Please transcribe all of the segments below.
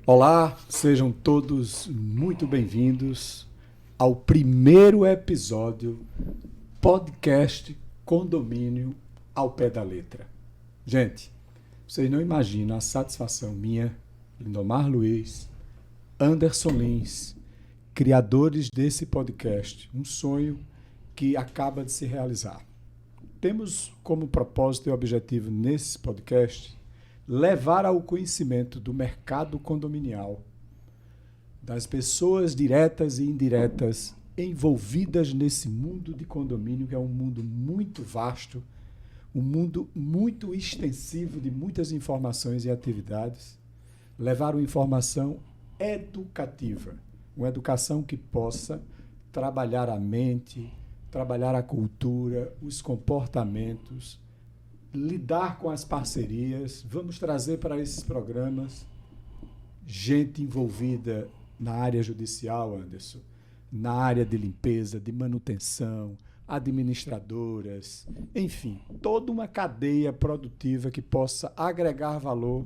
Olá, sejam todos muito bem-vindos ao primeiro episódio podcast Condomínio ao Pé da Letra. Gente, vocês não imaginam a satisfação minha, Lindomar Luiz, Anderson Lins, criadores desse podcast, um sonho que acaba de se realizar. Temos como propósito e objetivo nesse podcast levar ao conhecimento do mercado condominial, das pessoas diretas e indiretas envolvidas nesse mundo de condomínio, que é um mundo muito vasto, um mundo muito extensivo de muitas informações e atividades, levar uma informação educativa, uma educação que possa trabalhar a mente, trabalhar a cultura, os comportamentos, lidar com as parcerias. Vamos trazer para esses programas gente envolvida na área judicial, Anderson, na área de limpeza, de manutenção, administradoras, enfim, toda uma cadeia produtiva que possa agregar valor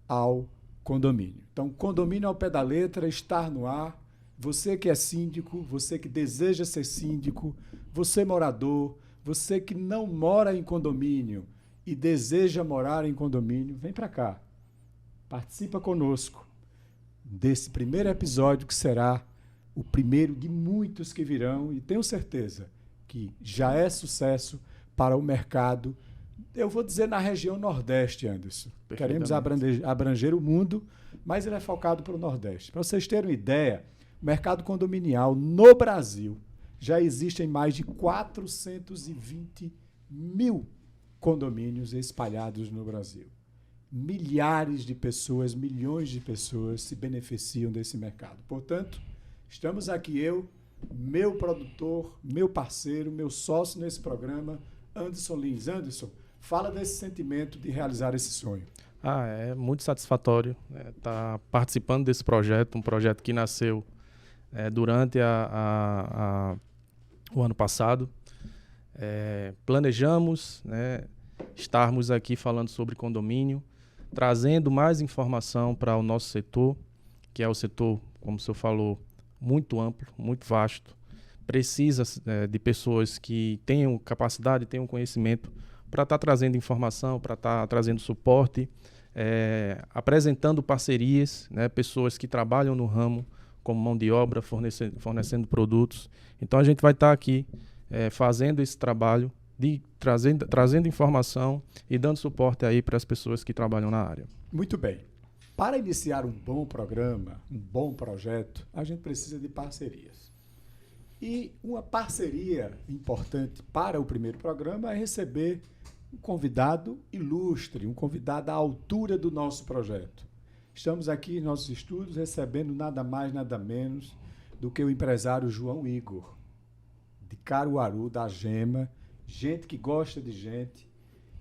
ao condomínio. Então, Condomínio ao Pé da Letra está no ar. Você que é síndico, você que deseja ser síndico, você morador, você que não mora em condomínio e deseja morar em condomínio, vem para cá. Participa conosco desse primeiro episódio, que será o primeiro de muitos que virão, e tenho certeza que já é sucesso para o mercado, eu vou dizer na região Nordeste, Anderson. Queremos abranger o mundo, mas ele é focado para o Nordeste. Para vocês terem uma ideia, o mercado condominial no Brasil já existem mais de 420 mil condomínios espalhados no Brasil. Milhares de pessoas, milhões de pessoas se beneficiam desse mercado. Portanto, estamos aqui eu, meu produtor, meu parceiro, meu sócio nesse programa, Anderson Lins. Anderson, fala desse sentimento de realizar esse sonho. É muito satisfatório estar participando desse projeto, um projeto que nasceu durante o ano passado. Planejamos estarmos aqui falando sobre condomínio, trazendo mais informação para o nosso setor, que é o setor, como o senhor falou, muito amplo, muito vasto. Precisa de pessoas que tenham capacidade, tenham conhecimento para estar trazendo informação, para estar trazendo suporte, apresentando parcerias, pessoas que trabalham no ramo como mão de obra, fornecendo produtos. Então a gente vai estar aqui fazendo esse trabalho, trazendo informação e dando suporte aí para as pessoas que trabalham na área. Muito bem. Para iniciar um bom programa, um bom projeto, a gente precisa de parcerias. E uma parceria importante para o primeiro programa é receber um convidado ilustre, um convidado à altura do nosso projeto. Estamos aqui em nossos estúdios recebendo nada mais, nada menos do que o empresário João Igor, de Caruaru, da Gema, gente que gosta de gente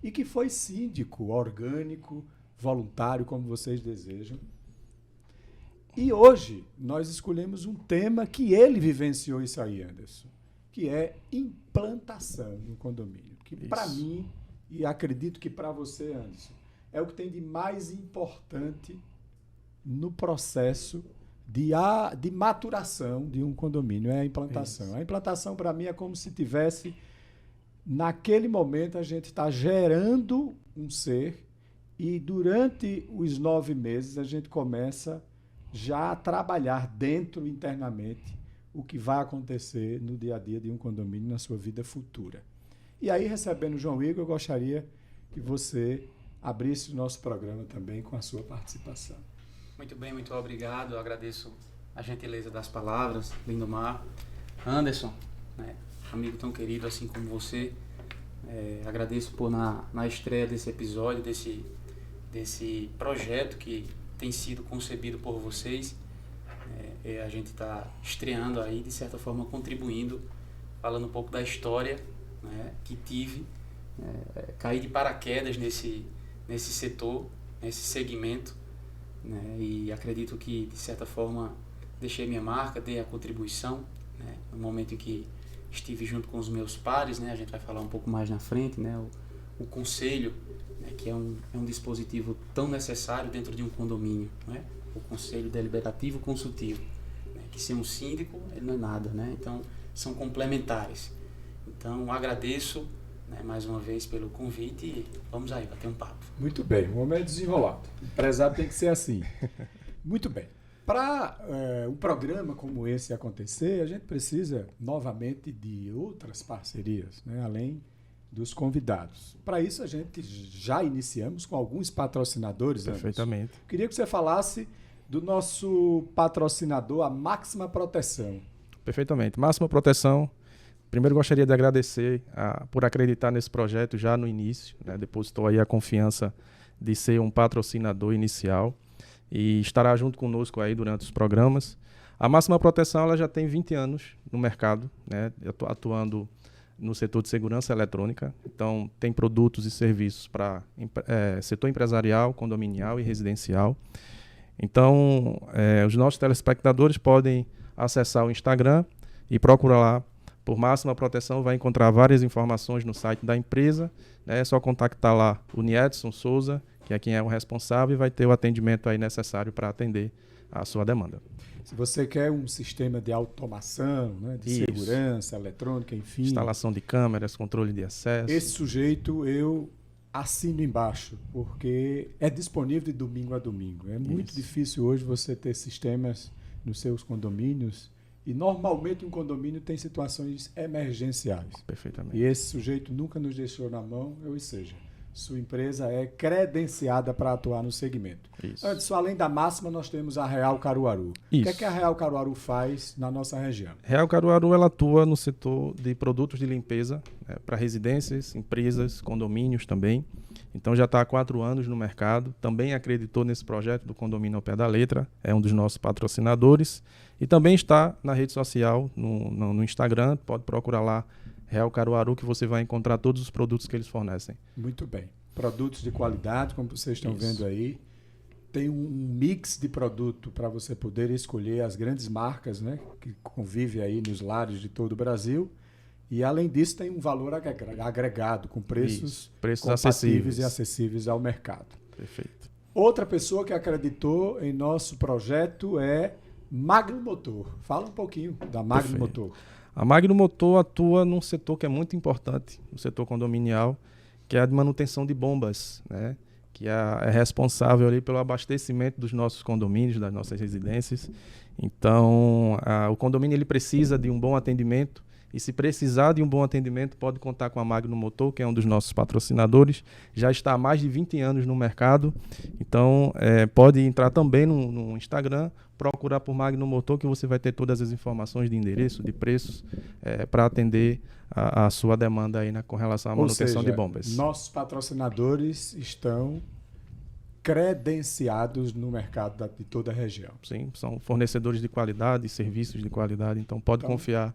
e que foi síndico orgânico, voluntário, como vocês desejam. E hoje nós escolhemos um tema que ele vivenciou isso aí, Anderson, que é implantação no condomínio. Que para mim, e acredito que para você, Anderson, é o que tem de mais importante no processo de maturação de um condomínio, é a implantação. Isso. A implantação, para mim, é como se tivesse, naquele momento, a gente está gerando um ser e durante os 9 meses a gente começa já a trabalhar dentro, internamente, o que vai acontecer no dia a dia de um condomínio na sua vida futura. E aí, recebendo o João Igor, eu gostaria que você abrisse o nosso programa também com a sua participação. Muito bem, muito obrigado. Eu agradeço a gentileza das palavras, Lindomar. Anderson, amigo tão querido assim como você, agradeço por na estreia desse episódio, desse projeto que tem sido concebido por vocês. A gente está estreando aí, de certa forma contribuindo, falando um pouco da história que tive, caí de paraquedas nesse setor, nesse segmento. E acredito que, de certa forma, deixei minha marca, dei a contribuição, no momento em que estive junto com os meus pares, a gente vai falar um pouco mais na frente, o conselho, que é um dispositivo tão necessário dentro de um condomínio, o conselho deliberativo consultivo, né? Que sem um síndico ele não é nada, né? Então são complementares. Então agradeço, né, mais uma vez pelo convite e vamos aí bater um papo. Muito bem, o homem é desenrolado. O empresário tem que ser assim. Muito bem. Para um programa como esse acontecer, a gente precisa novamente de outras parcerias, né, além dos convidados. Para isso, a gente já iniciamos com alguns patrocinadores. Perfeitamente. Anderson. Queria que você falasse do nosso patrocinador, a Máxima Proteção. Perfeitamente. Máxima Proteção. Primeiro, gostaria de agradecer por acreditar nesse projeto já no início, né? Depositou aí a confiança de ser um patrocinador inicial e estará junto conosco aí durante os programas. A Máxima Proteção ela já tem 20 anos no mercado, né? Atuando no setor de segurança eletrônica. Então, tem produtos e serviços para setor empresarial, condominial e residencial. Então, os nossos telespectadores podem acessar o Instagram e procurar lá por Máxima Proteção, vai encontrar várias informações no site da empresa, né? É só contactar lá o Niedson Souza, que é quem é o responsável, e vai ter o atendimento aí necessário para atender a sua demanda. Se você quer um sistema de automação, né, de segurança eletrônica, enfim... Instalação de câmeras, controle de acesso... Esse sujeito eu assino embaixo, porque é disponível de domingo a domingo. É muito difícil hoje você ter sistemas nos seus condomínios e normalmente um condomínio tem situações emergenciais. Perfeitamente. E esse sujeito nunca nos deixou na mão, ou seja, sua empresa é credenciada para atuar no segmento. Isso. Antes, além da Máxima, nós temos a Real Caruaru. Isso. O que é que a Real Caruaru faz na nossa região? Real Caruaru ela atua no setor de produtos de limpeza, né, para residências, empresas, condomínios também. Então já está há 4 anos no mercado, também acreditou nesse projeto do Condomínio ao Pé da Letra, é um dos nossos patrocinadores e também está na rede social, no Instagram, pode procurar lá Real Caruaru que você vai encontrar todos os produtos que eles fornecem. Muito bem. Produtos de qualidade, como vocês estão vendo aí. Tem um mix de produto para você poder escolher as grandes marcas, né, que convivem aí nos lares de todo o Brasil. E, além disso, tem um valor agregado, com preços compatíveis e acessíveis ao mercado. Perfeito. Outra pessoa que acreditou em nosso projeto é Magno Motor. Fala um pouquinho da Magno Motor. A Magno Motor atua num setor que é muito importante, no setor condominial, que é a de manutenção de bombas, né? Que é responsável ali pelo abastecimento dos nossos condomínios, das nossas residências. Então, o condomínio ele precisa de um bom atendimento. E se precisar de um bom atendimento, pode contar com a Magno Motor, que é um dos nossos patrocinadores. Já está há mais de 20 anos no mercado. Então, pode entrar também no Instagram, procurar por Magno Motor, que você vai ter todas as informações de endereço, de preços, para atender a sua demanda aí com relação à manutenção de bombas. Nossos patrocinadores estão credenciados no mercado de toda a região. Sim, são fornecedores de qualidade, serviços de qualidade. Então, pode confiar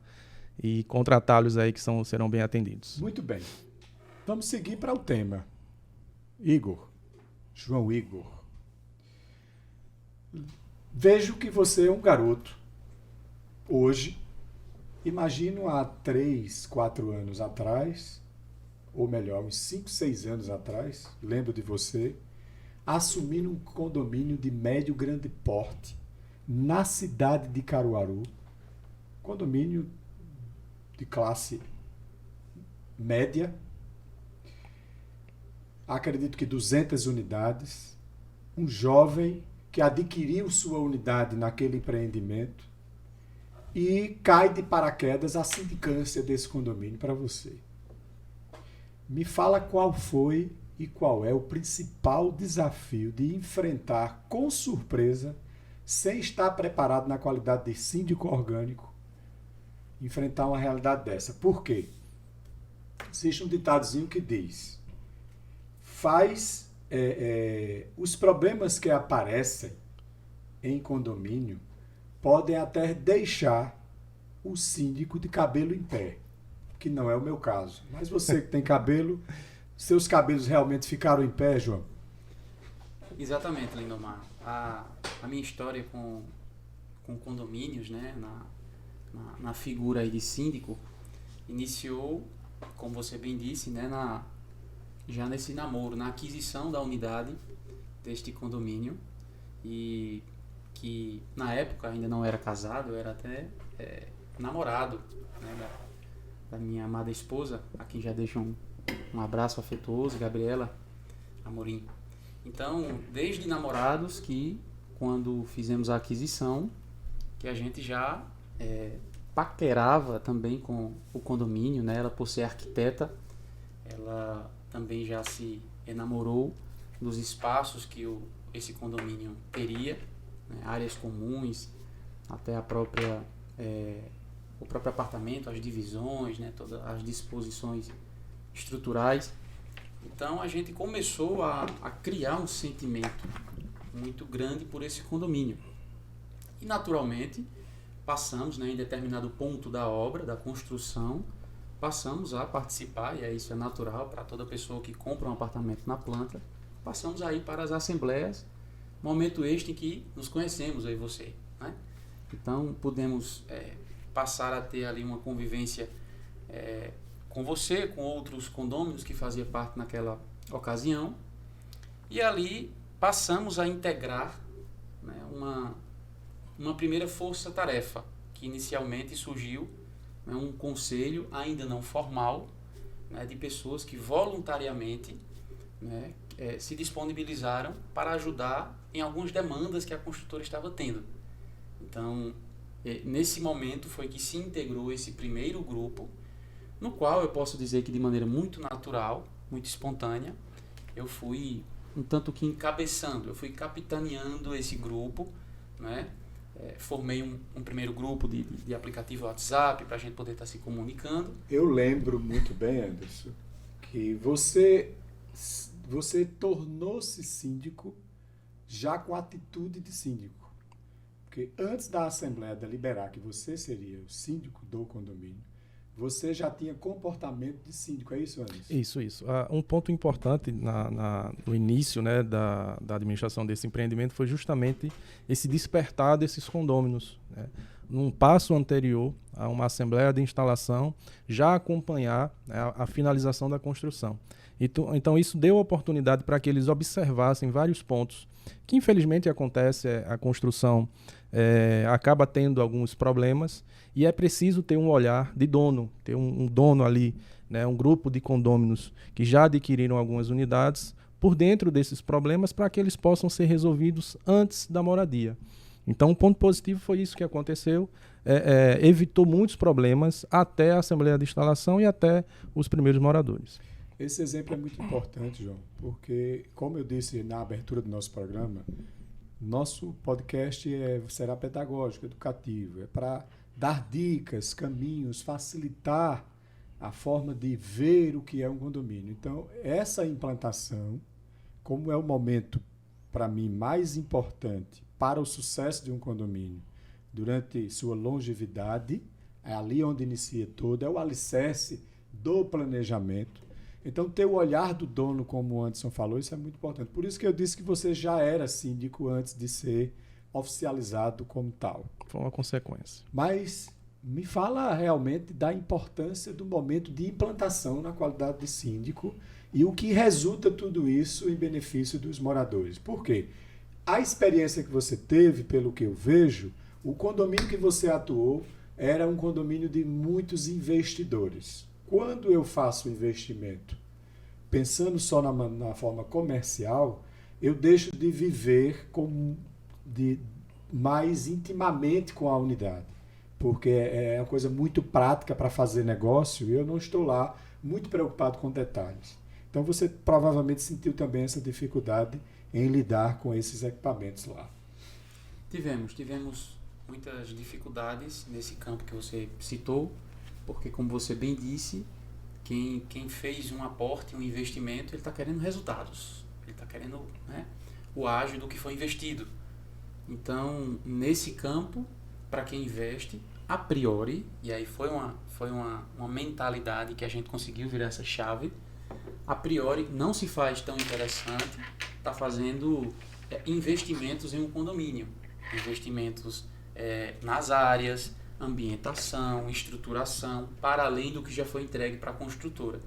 e contratá-los aí que serão bem atendidos. Muito bem. Vamos seguir para o tema. João Igor. Vejo que você é um garoto. Hoje, imagino há 3, 4 anos atrás, ou melhor, uns 5, 6 anos atrás, lembro de você, assumindo um condomínio de médio grande porte na cidade de Caruaru. Condomínio de classe média, acredito que 200 unidades, um jovem que adquiriu sua unidade naquele empreendimento e cai de paraquedas a sindicância desse condomínio para você. Me fala qual foi e qual é o principal desafio de enfrentar com surpresa, sem estar preparado na qualidade de síndico orgânico, enfrentar uma realidade dessa. Por quê? Existe um ditadozinho que diz: os problemas que aparecem em condomínio podem até deixar o síndico de cabelo em pé, que não é o meu caso. Mas você que tem cabelo, seus cabelos realmente ficaram em pé, João? Exatamente, Lindomar. A minha história com condomínios, né, na figura aí de síndico, iniciou, como você bem disse, né, já nesse namoro, na aquisição da unidade deste condomínio. E que na época ainda não era casado, eu era até namorado, né, da minha amada esposa, a quem já deixo um abraço afetuoso, Gabriela Amorim. Então, desde namorados que, quando fizemos a aquisição, que a gente já paquerava também com o condomínio, né? Ela, por ser arquiteta, ela também já se enamorou dos espaços que esse condomínio teria, né? Áreas comuns, até o próprio apartamento, as divisões, né? Todas as disposições estruturais. Então a gente começou a criar um sentimento muito grande por esse condomínio. E naturalmente passamos, né, em determinado ponto da obra, da construção, passamos a participar, e isso é natural para toda pessoa que compra um apartamento na planta, passamos aí para as assembleias, momento este em que nos conhecemos, eu e você, né? Então podemos passar a ter ali uma convivência com você, com outros condôminos que faziam parte naquela ocasião, e ali passamos a integrar, né, uma primeira força-tarefa, que inicialmente surgiu, né, um conselho ainda não formal, né, de pessoas que voluntariamente, né, se disponibilizaram para ajudar em algumas demandas que a construtora estava tendo. Então, nesse momento foi que se integrou esse primeiro grupo, no qual eu posso dizer que de maneira muito natural, muito espontânea, eu fui um tanto que encabeçando, eu fui capitaneando esse grupo, né? Formei um primeiro grupo de aplicativo WhatsApp para a gente poder estar se comunicando. Eu lembro muito bem, Anderson, que você tornou-se síndico já com a atitude de síndico. Porque antes da Assembleia deliberar que você seria o síndico do condomínio, você já tinha comportamento de síndico, é isso, Anderson? Isso. Um ponto importante no início, né, da administração desse empreendimento foi justamente esse despertar desses condôminos, né? Num passo anterior a uma assembleia de instalação, já acompanhar, né, a finalização da construção. Então isso deu oportunidade para que eles observassem vários pontos que infelizmente acontece, a construção acaba tendo alguns problemas e é preciso ter um olhar de dono, ter um dono ali, né, um grupo de condôminos que já adquiriram algumas unidades por dentro desses problemas para que eles possam ser resolvidos antes da moradia. Então, um ponto positivo foi isso que aconteceu, evitou muitos problemas até a Assembleia de Instalação e até os primeiros moradores. Esse exemplo é muito importante, João, porque, como eu disse na abertura do nosso programa, nosso podcast será pedagógico, educativo, é para dar dicas, caminhos, facilitar a forma de ver o que é um condomínio. Então, essa implantação, como é o momento, para mim, mais importante para o sucesso de um condomínio durante sua longevidade, é ali onde inicia tudo, é o alicerce do planejamento. Então, ter o olhar do dono, como o Anderson falou, isso é muito importante. Por isso que eu disse que você já era síndico antes de ser oficializado como tal. Foi uma consequência. Mas me fala realmente da importância do momento de implantação na qualidade de síndico e o que resulta tudo isso em benefício dos moradores. Por quê? A experiência que você teve, pelo que eu vejo, o condomínio que você atuou era um condomínio de muitos investidores. Quando eu faço investimento pensando só na forma comercial, eu deixo de viver mais intimamente com a unidade, porque é uma coisa muito prática para fazer negócio e eu não estou lá muito preocupado com detalhes. Então você provavelmente sentiu também essa dificuldade em lidar com esses equipamentos lá. Tivemos muitas dificuldades nesse campo que você citou, porque, como você bem disse, quem fez um aporte, um investimento, ele está querendo resultados. Ele está querendo, né, o ágio do que foi investido. Então, nesse campo, para quem investe, a priori, e aí foi uma mentalidade que a gente conseguiu virar essa chave, a priori não se faz tão interessante estar fazendo investimentos em um condomínio. Investimentos nas áreas, ambientação, estruturação, para além do que já foi entregue para a construtora.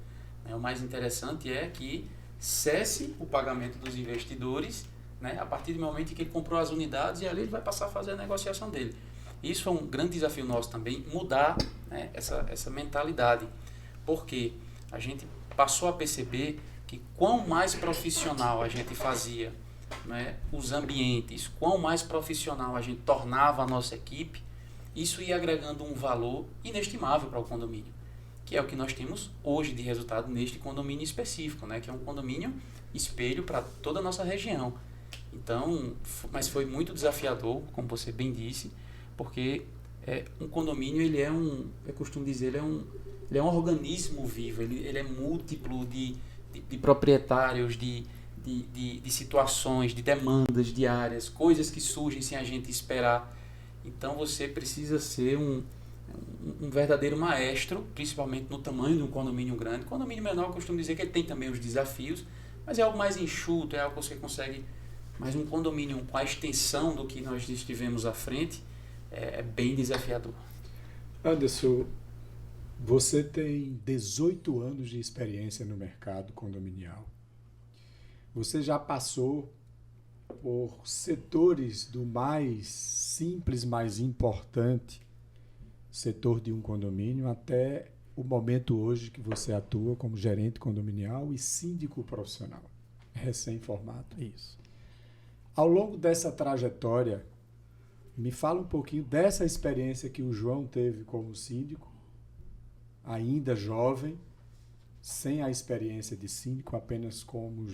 O mais interessante é que cesse o pagamento dos investidores, né, a partir do momento em que ele comprou as unidades, e ali ele vai passar a fazer a negociação dele. Isso é um grande desafio nosso também, mudar, né, essa mentalidade, porque a gente passou a perceber que quão mais profissional a gente fazia, né, os ambientes, quão mais profissional a gente tornava a nossa equipe, isso ia agregando um valor inestimável para o condomínio, que é o que nós temos hoje de resultado neste condomínio específico, né, que é um condomínio espelho para toda a nossa região. Então, mas foi muito desafiador, como você bem disse, porque um condomínio, eu costumo dizer, ele é um organismo vivo, ele é múltiplo de proprietários, de situações, de demandas diárias, coisas que surgem sem a gente esperar. Então você precisa ser um verdadeiro maestro, principalmente no tamanho de um condomínio grande. Condomínio menor, eu costumo dizer que ele tem também os desafios, mas é algo mais enxuto, é algo que você consegue. Mas um condomínio com a extensão do que nós estivemos à frente é bem desafiador. Anderson, você tem 18 anos de experiência no mercado condominial. Você já passou por setores do mais simples, mais importante setor de um condomínio, até o momento hoje que você atua como gerente condominial e síndico profissional, recém-formado. Isso. Ao longo dessa trajetória, me fala um pouquinho dessa experiência que o João teve como síndico, ainda jovem, sem a experiência de síndico, apenas como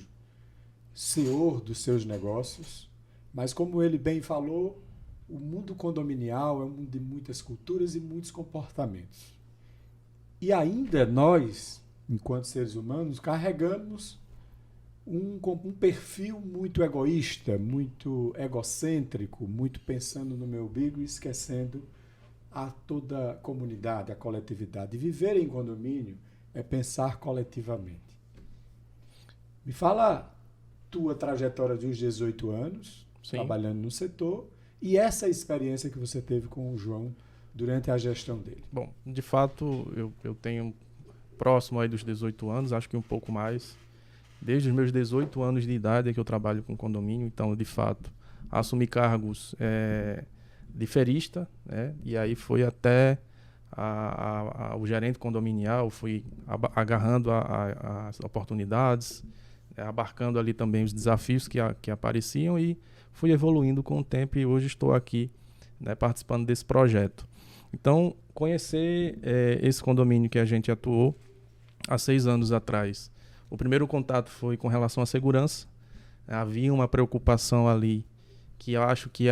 senhor dos seus negócios, mas como ele bem falou, o mundo condominial é um mundo de muitas culturas e muitos comportamentos. E ainda nós, enquanto seres humanos, carregamos um perfil muito egoísta, muito egocêntrico, muito pensando no meu umbigo e esquecendo a toda a comunidade, a coletividade. Viver em condomínio é pensar coletivamente. Me fala tua trajetória de uns 18 anos, Sim. Trabalhando no setor, e essa experiência que você teve com o João durante a gestão dele. Bom, de fato, eu tenho próximo aí dos 18 anos, acho que um pouco mais. Desde os meus 18 anos de idade é que eu trabalho com condomínio, então, de fato, assumi cargos de ferista, né? E aí foi até o gerente condominial, fui agarrando as oportunidades, abarcando ali também os desafios que apareciam e fui evoluindo com o tempo e hoje estou aqui, né, participando desse projeto. Então, conhecer esse condomínio que a gente atuou há 6 anos atrás, o primeiro contato foi com relação à segurança. Havia uma preocupação ali que eu acho que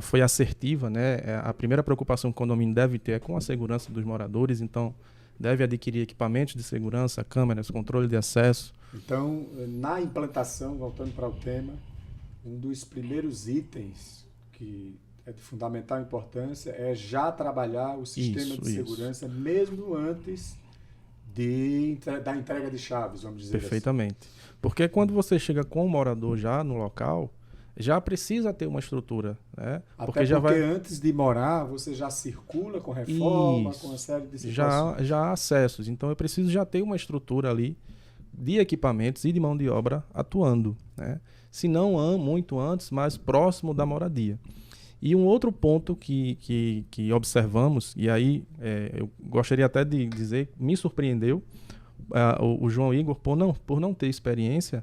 foi assertiva, né? A primeira preocupação que o condomínio deve ter é com a segurança dos moradores, então deve adquirir equipamentos de segurança, câmeras, controle de acesso. Então, na implantação, voltando para o tema, um dos primeiros itens que é de fundamental importância é já trabalhar o sistema de segurança mesmo antes da entrega de chaves, vamos dizer Perfeitamente. Assim. Porque quando você chega com o morador já no local, já precisa ter uma estrutura, né? Porque antes de morar, você já circula com reforma, com uma série de situações. Já há acessos. Então, eu preciso já ter uma estrutura ali de equipamentos e de mão de obra atuando, né? Se não muito antes, mais próximo da moradia. E um outro ponto que observamos, e aí eu gostaria até de dizer, me surpreendeu, o João Igor, por não ter experiência,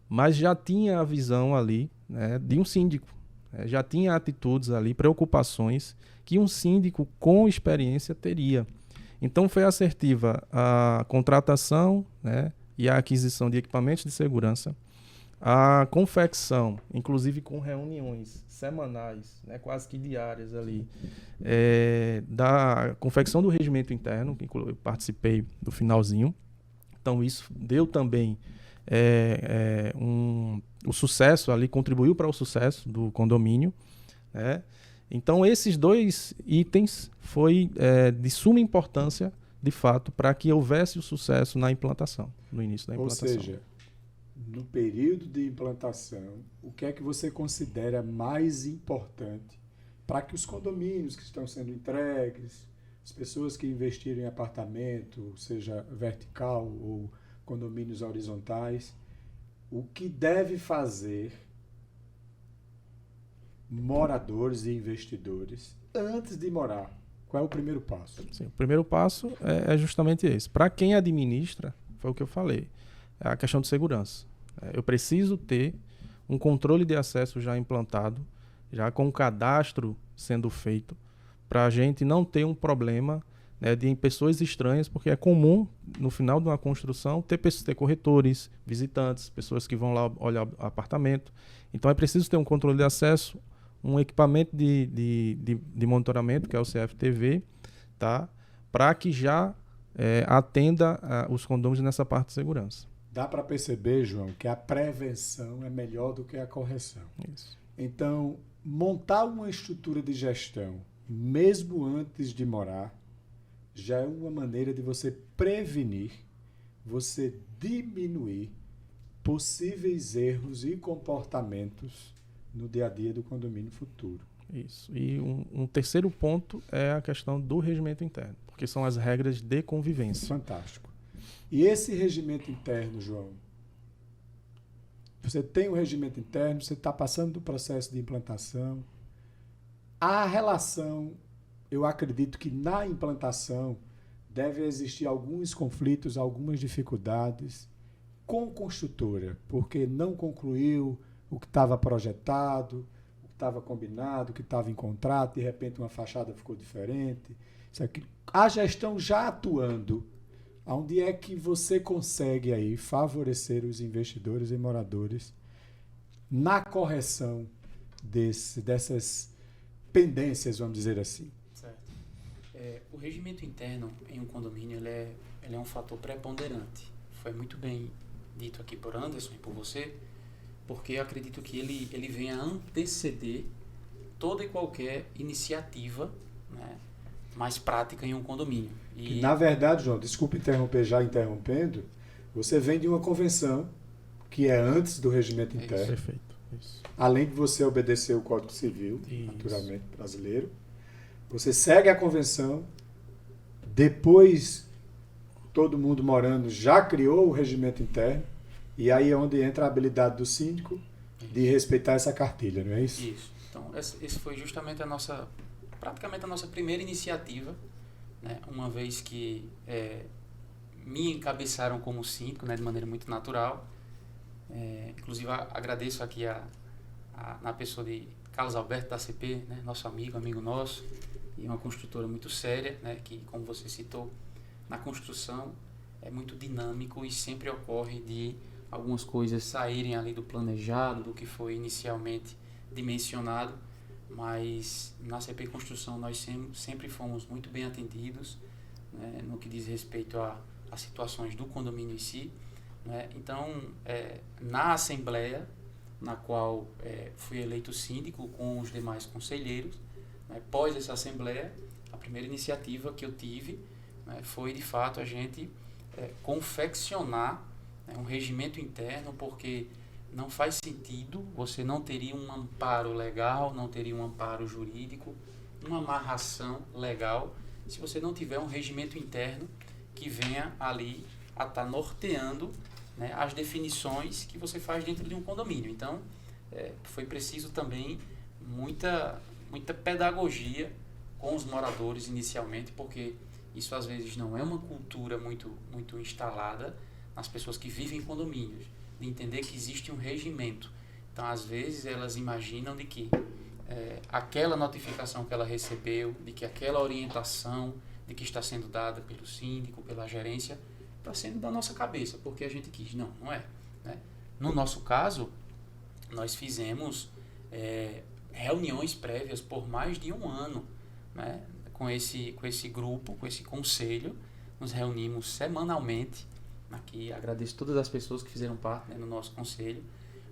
mas já tinha a visão ali, né, de um síndico. Já tinha atitudes ali, preocupações que um síndico com experiência teria. Então foi assertiva a contratação, né, e a aquisição de equipamentos de segurança, a confecção, inclusive com reuniões semanais, né, quase que diárias ali, da confecção do regimento interno, que eu participei do finalzinho. Então isso deu também o sucesso ali, contribuiu para o sucesso do condomínio, né? Então esses 2 itens foi de suma importância, de fato, para que houvesse o sucesso na implantação, no início da implantação. Ou seja, no período de implantação, o que é que você considera mais importante para que os condomínios que estão sendo entregues, as pessoas que investiram em apartamento, seja vertical ou condomínios horizontais, o que deve fazer moradores e investidores antes de morar? Qual é o primeiro passo? Sim, o primeiro passo é justamente esse. Para quem administra, foi o que eu falei, é a questão de segurança. Eu preciso ter um controle de acesso já implantado, já com o cadastro sendo feito, para a gente não ter um problema, né, de pessoas estranhas, porque é comum, no final de uma construção, ter corretores, visitantes, pessoas que vão lá olhar o apartamento. Então é preciso ter um controle de acesso, um equipamento de monitoramento, que é o CFTV, tá? Para que já atenda os condôminos nessa parte de segurança. Dá para perceber, João, que a prevenção é melhor do que a correção. Isso. Então, montar uma estrutura de gestão, mesmo antes de morar, já é uma maneira de você prevenir, você diminuir possíveis erros e comportamentos no dia a dia do condomínio futuro. Isso. E um terceiro ponto é a questão do regimento interno, porque são as regras de convivência. Fantástico. E esse regimento interno, João, você tem um regimento interno, você está passando do processo de implantação. A relação, eu acredito que na implantação deve existir alguns conflitos, algumas dificuldades com construtora, porque não concluiu o que estava projetado, o que estava combinado, o que estava em contrato, de repente uma fachada ficou diferente. Isso aqui. A gestão já atuando, onde é que você consegue aí favorecer os investidores e moradores na correção dessas pendências, vamos dizer assim? Certo. O regimento interno em um condomínio ele é um fator preponderante. Foi muito bem dito aqui por Anderson e por você, porque eu acredito que ele vem a anteceder toda e qualquer iniciativa, né, mais prática em um condomínio. E, na verdade, João, desculpe interromper já interrompendo, você vem de uma convenção que é antes do regimento interno. Perfeito. Isso. Além de você obedecer o Código Civil, Isso. naturalmente brasileiro, você segue a convenção, depois todo mundo morando já criou o regimento interno, e aí é onde entra a habilidade do síndico de respeitar essa cartilha, não é isso? Isso. Então, esse foi justamente praticamente a nossa primeira iniciativa, né? Uma vez que me encabeçaram como síndico, né, de maneira muito natural. Inclusive, agradeço aqui na pessoa de Carlos Alberto da ACP, né, nosso amigo nosso, e uma construtora muito séria, né, que, como você citou, na construção é muito dinâmico e sempre ocorre de algumas coisas saírem ali do planejado, do que foi inicialmente dimensionado, mas na CP Construção nós sempre fomos muito bem atendidos, né, no que diz respeito a situações do condomínio em si, né? Então, na Assembleia, na qual fui eleito síndico com os demais conselheiros, né, após essa Assembleia, a primeira iniciativa que eu tive, né, foi de fato a gente confeccionar, né, um regimento interno, porque não faz sentido, você não teria um amparo legal, não teria um amparo jurídico, uma amarração legal, se você não tiver um regimento interno que venha ali a estar norteando, né, as definições que você faz dentro de um condomínio. Então, foi preciso também muita pedagogia com os moradores inicialmente, porque isso às vezes não é uma cultura muito instalada nas pessoas que vivem em condomínios, de entender que existe um regimento. Então, às vezes, elas imaginam de que aquela notificação que ela recebeu, de que aquela orientação de que está sendo dada pelo síndico, pela gerência, está sendo da nossa cabeça, porque a gente quis. Não é. Né? No nosso caso, nós fizemos reuniões prévias por mais de um ano, né? Com esse grupo, com esse conselho, nos reunimos semanalmente. Aqui agradeço todas as pessoas que fizeram parte, né, no nosso conselho,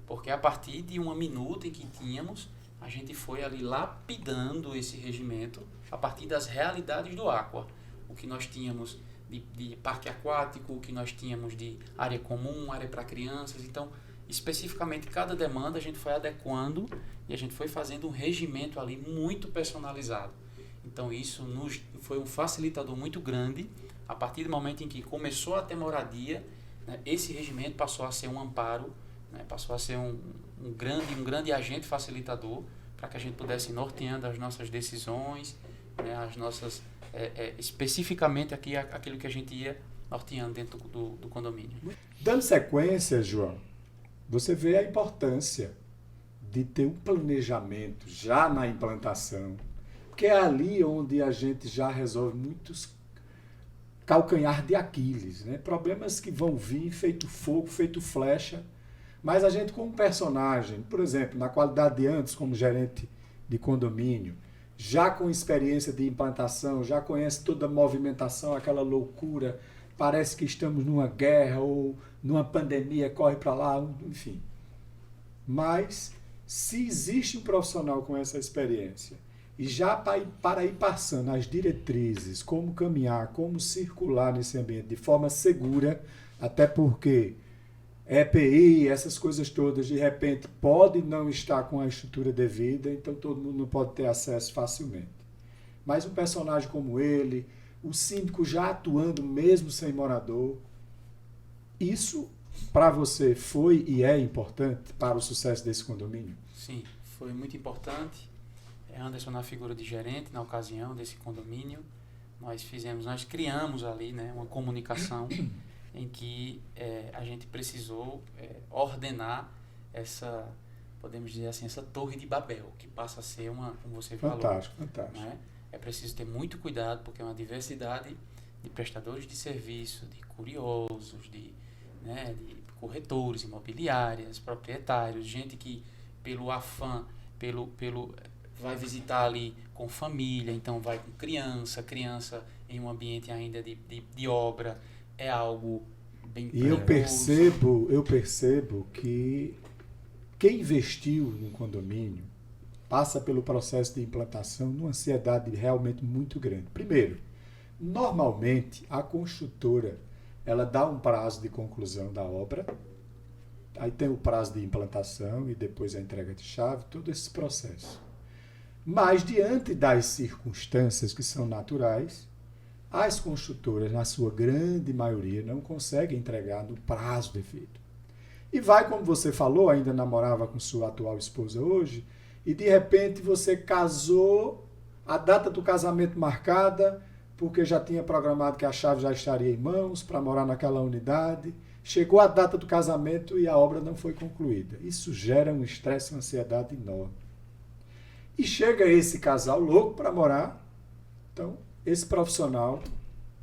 porque a partir de uma minuta em que tínhamos, a gente foi ali lapidando esse regimento a partir das realidades do Aqua. O que nós tínhamos de parque aquático, o que nós tínhamos de área comum, área para crianças. Então, especificamente, cada demanda a gente foi adequando e a gente foi fazendo um regimento ali muito personalizado. Então, isso foi um facilitador muito grande. A partir do momento em que começou a ter moradia, né, esse regimento passou a ser um amparo, né, passou a ser um grande agente facilitador para que a gente pudesse ir norteando as nossas decisões, né, as nossas, especificamente aqui aquilo que a gente ia norteando dentro do condomínio. Dando sequência, João, você vê a importância de ter um planejamento já na implantação, porque é ali onde a gente já resolve muitos calcanhar de Aquiles, né? Problemas que vão vir feito fogo, feito flecha, mas a gente como personagem, por exemplo, na qualidade de antes como gerente de condomínio, já com experiência de implantação, já conhece toda a movimentação, aquela loucura, parece que estamos numa guerra ou numa pandemia, corre para lá, enfim. Mas se existe um profissional com essa experiência e já para ir passando as diretrizes, como caminhar, como circular nesse ambiente de forma segura, até porque EPI, essas coisas todas, de repente, pode não estar com a estrutura devida, então todo mundo não pode ter acesso facilmente. Mas um personagem como ele, o síndico já atuando mesmo sem morador, isso para você foi e é importante para o sucesso desse condomínio? Sim, foi muito importante. Anderson na figura de gerente, na ocasião desse condomínio, nós criamos ali, né, uma comunicação em que a gente precisou ordenar essa, podemos dizer assim, essa torre de Babel, que passa a ser uma, como você falou. Fantástico, fantástico. Né? É preciso ter muito cuidado, porque é uma diversidade de prestadores de serviço, de curiosos, de corretores, imobiliárias, proprietários, gente que pelo afã, vai visitar ali com família, então vai com criança em um ambiente ainda de obra, é algo bem perigoso. E eu percebo que quem investiu no condomínio passa pelo processo de implantação numa ansiedade realmente muito grande. Primeiro, normalmente a construtora ela dá um prazo de conclusão da obra, aí tem o prazo de implantação e depois a entrega de chave, todo esse processo. Mas diante das circunstâncias que são naturais, as construtoras, na sua grande maioria, não conseguem entregar no prazo devido. E vai, como você falou, ainda namorava com sua atual esposa hoje, e de repente você casou, a data do casamento marcada, porque já tinha programado que a chave já estaria em mãos para morar naquela unidade, chegou a data do casamento e a obra não foi concluída. Isso gera um estresse e uma ansiedade enorme. E chega esse casal louco para morar, então esse profissional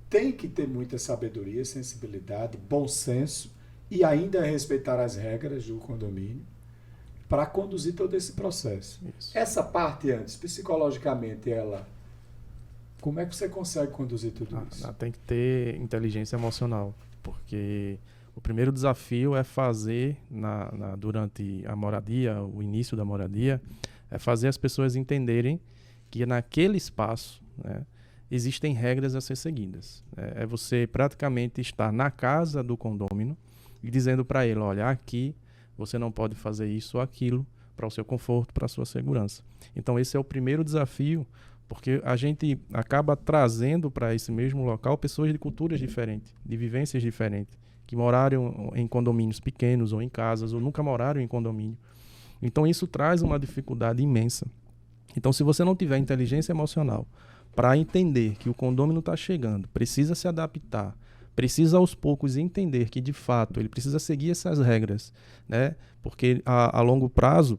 tem que ter muita sabedoria, sensibilidade, bom senso e ainda respeitar as regras do condomínio para conduzir todo esse processo. Isso. Essa parte antes, psicologicamente, como é que você consegue conduzir tudo isso? Tem que ter inteligência emocional, porque o primeiro desafio é fazer, durante a moradia, o início da moradia, é fazer as pessoas entenderem que naquele espaço, né, existem regras a ser seguidas. É você praticamente estar na casa do condômino e dizendo para ele, olha, aqui você não pode fazer isso ou aquilo para o seu conforto, para a sua segurança. Então esse é o primeiro desafio, porque a gente acaba trazendo para esse mesmo local pessoas de culturas diferentes, de vivências diferentes, que moraram em condomínios pequenos ou em casas, ou nunca moraram em condomínio. Então isso traz uma dificuldade imensa. Então se você não tiver inteligência emocional para entender que o condômino está chegando, precisa se adaptar, precisa aos poucos entender que de fato ele precisa seguir essas regras, né? Porque a longo prazo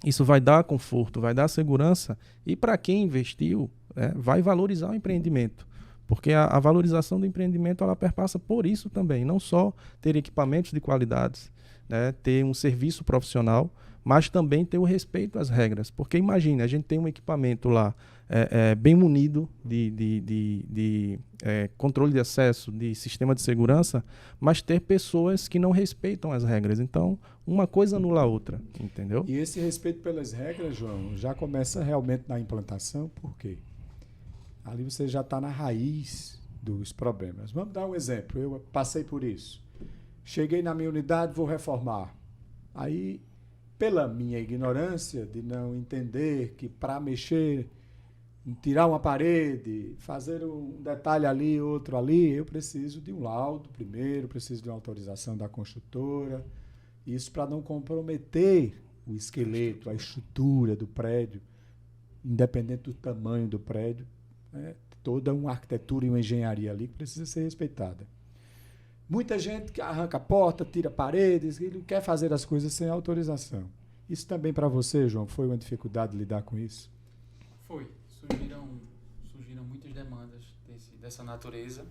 isso vai dar conforto, vai dar segurança e para quem investiu, vai valorizar o empreendimento. Porque a valorização do empreendimento ela perpassa por isso também, não só ter equipamentos de qualidade, né? Ter um serviço profissional, mas também ter o respeito às regras. Porque imagine, a gente tem um equipamento lá bem munido de controle de acesso, de sistema de segurança, mas ter pessoas que não respeitam as regras. Então, uma coisa anula a outra, entendeu? E esse respeito pelas regras, João, já começa realmente na implantação, por quê? Ali você já está na raiz dos problemas. Vamos dar um exemplo. Eu passei por isso. Cheguei na minha unidade, vou reformar. Aí, pela minha ignorância de não entender que para mexer, tirar uma parede, fazer um detalhe ali, outro ali, eu preciso de um laudo primeiro, preciso de uma autorização da construtora. Isso para não comprometer o esqueleto, a estrutura do prédio, independente do tamanho do prédio, toda uma arquitetura e uma engenharia ali que precisa ser respeitada. Muita gente que arranca a porta, tira paredes, ele quer fazer as coisas sem autorização. Isso também para você, João, foi uma dificuldade lidar com isso? Foi. Surgiram muitas demandas dessa natureza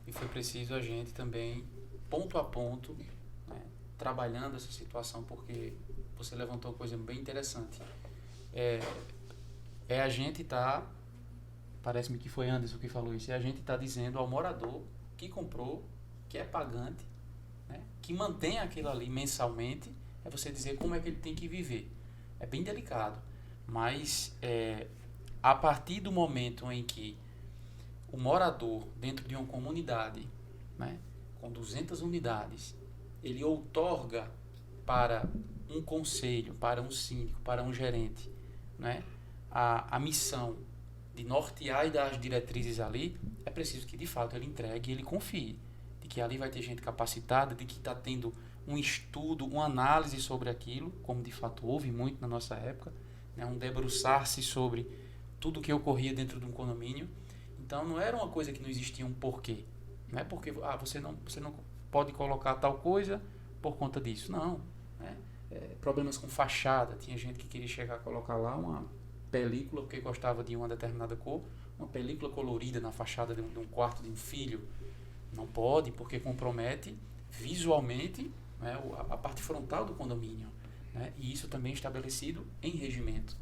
e foi preciso a gente também, ponto a ponto, né, trabalhando essa situação, porque você levantou uma coisa bem interessante. A gente tá, parece-me que foi Anderson que falou isso, a gente está dizendo ao morador que comprou, que é pagante, né, que mantém aquilo ali mensalmente, é você dizer como é que ele tem que viver. É bem delicado, mas a partir do momento em que o morador, dentro de uma comunidade, né, com 200 unidades, ele outorga para um conselho, para um síndico, para um gerente, né, a missão de nortear e dar as diretrizes ali, é preciso que de fato ele entregue e ele confie de que ali vai ter gente capacitada, de que está tendo um estudo, uma análise sobre aquilo, como de fato houve muito na nossa época, né, um debruçar-se sobre tudo o que ocorria dentro de um condomínio. Então não era uma coisa que não existia um porquê. Não é porque você não pode colocar tal coisa por conta disso. Não. Né? Problemas com fachada. Tinha gente que queria chegar a colocar lá uma película porque gostava de uma determinada cor, uma película colorida na fachada de um quarto de um filho. Não pode, porque compromete visualmente, né, a parte frontal do condomínio. Né? E isso também é estabelecido em regimento.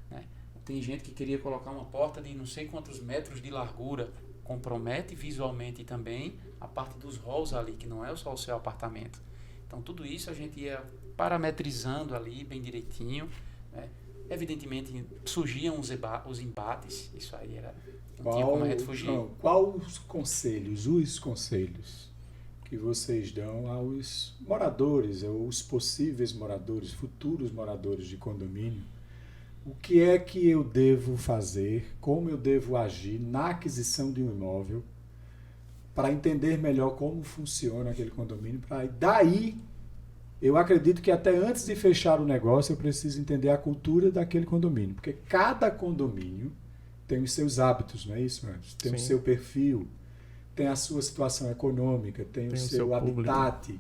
Né? Tem gente que queria colocar uma porta de não sei quantos metros de largura, compromete visualmente também a parte dos halls ali, que não é só o seu apartamento. Então tudo isso a gente ia parametrizando ali bem direitinho, né? Evidentemente surgiam os embates, isso aí era, não tinha como a gente fugir. Qual os conselhos que vocês dão aos moradores, ou os possíveis moradores, futuros moradores de condomínio? O que é que eu devo fazer, como eu devo agir na aquisição de um imóvel para entender melhor como funciona aquele condomínio? Daí, eu acredito que até antes de fechar o negócio, eu preciso entender a cultura daquele condomínio, porque cada condomínio tem os seus hábitos, não é isso, Anderson? Tem o seu perfil, tem a sua situação econômica, tem o seu habitat,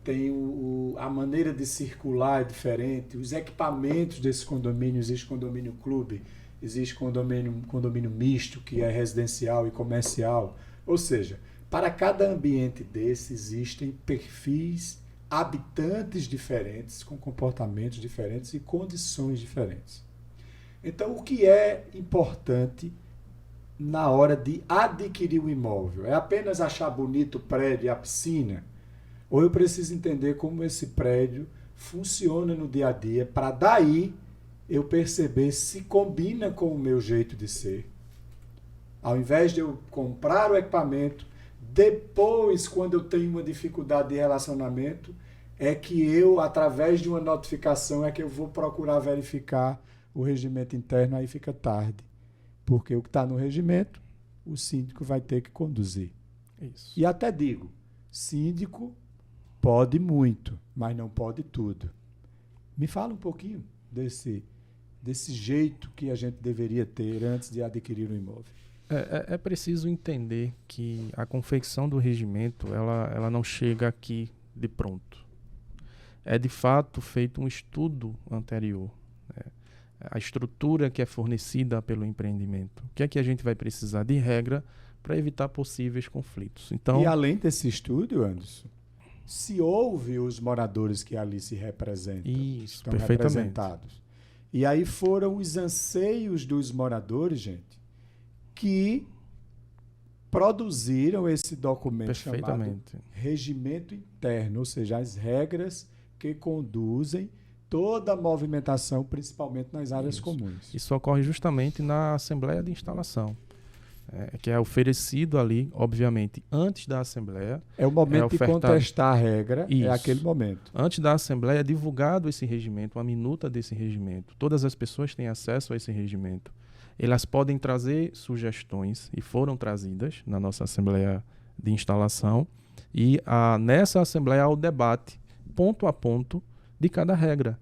tem a maneira de circular é diferente, os equipamentos desse condomínio, existe condomínio clube, existe condomínio misto, que é residencial e comercial. Ou seja, para cada ambiente desse existem perfis, habitantes diferentes, com comportamentos diferentes e condições diferentes. Então, o que é importante na hora de adquirir o imóvel? É apenas achar bonito o prédio e a piscina? Ou eu preciso entender como esse prédio funciona no dia a dia, para daí eu perceber se combina com o meu jeito de ser? Ao invés de eu comprar o equipamento, depois, quando eu tenho uma dificuldade de relacionamento, é que eu, através de uma notificação, é que eu vou procurar verificar o regimento interno, aí fica tarde. Porque o que está no regimento, o síndico vai ter que conduzir. Isso. E até digo, síndico pode muito, mas não pode tudo. Me fala um pouquinho desse jeito que a gente deveria ter antes de adquirir um imóvel. É preciso entender que a confecção do regimento ela não chega aqui de pronto. É de fato feito um estudo anterior. Né? A estrutura que é fornecida pelo empreendimento. O que é que a gente vai precisar de regra para evitar possíveis conflitos? Então, e além desse estudo, Anderson, se ouve os moradores que ali se representam, isso, estão representados. E aí foram os anseios dos moradores, gente, que produziram esse documento chamado Regimento Interno, ou seja, as regras que conduzem toda a movimentação, principalmente nas áreas comuns. Isso ocorre justamente na Assembleia de Instalação, que é oferecido ali, obviamente, antes da Assembleia. É o momento de contestar a regra, é aquele momento. Antes da Assembleia é divulgado esse regimento, uma minuta desse regimento. Todas as pessoas têm acesso a esse regimento. Elas podem trazer sugestões, e foram trazidas na nossa Assembleia de Instalação, e nessa Assembleia há o debate, ponto a ponto, de cada regra.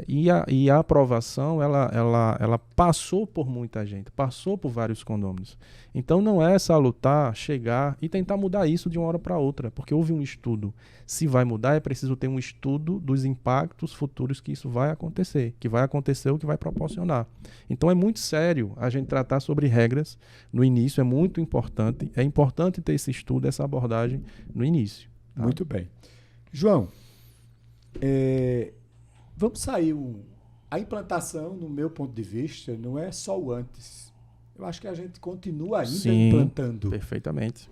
E a aprovação, ela passou por muita gente, passou por vários condôminos. Então não é salutar, chegar e tentar mudar isso de uma hora para outra, porque houve um estudo. Se vai mudar, é preciso ter um estudo dos impactos futuros que isso vai acontecer, que vai acontecer o que vai proporcionar. Então é muito sério a gente tratar sobre regras no início, é muito importante. É importante ter esse estudo, essa abordagem no início. Tá? Muito bem. João, vamos sair. A implantação, no meu ponto de vista, não é só o antes. Eu acho que a gente continua ainda Sim, implantando. Perfeitamente.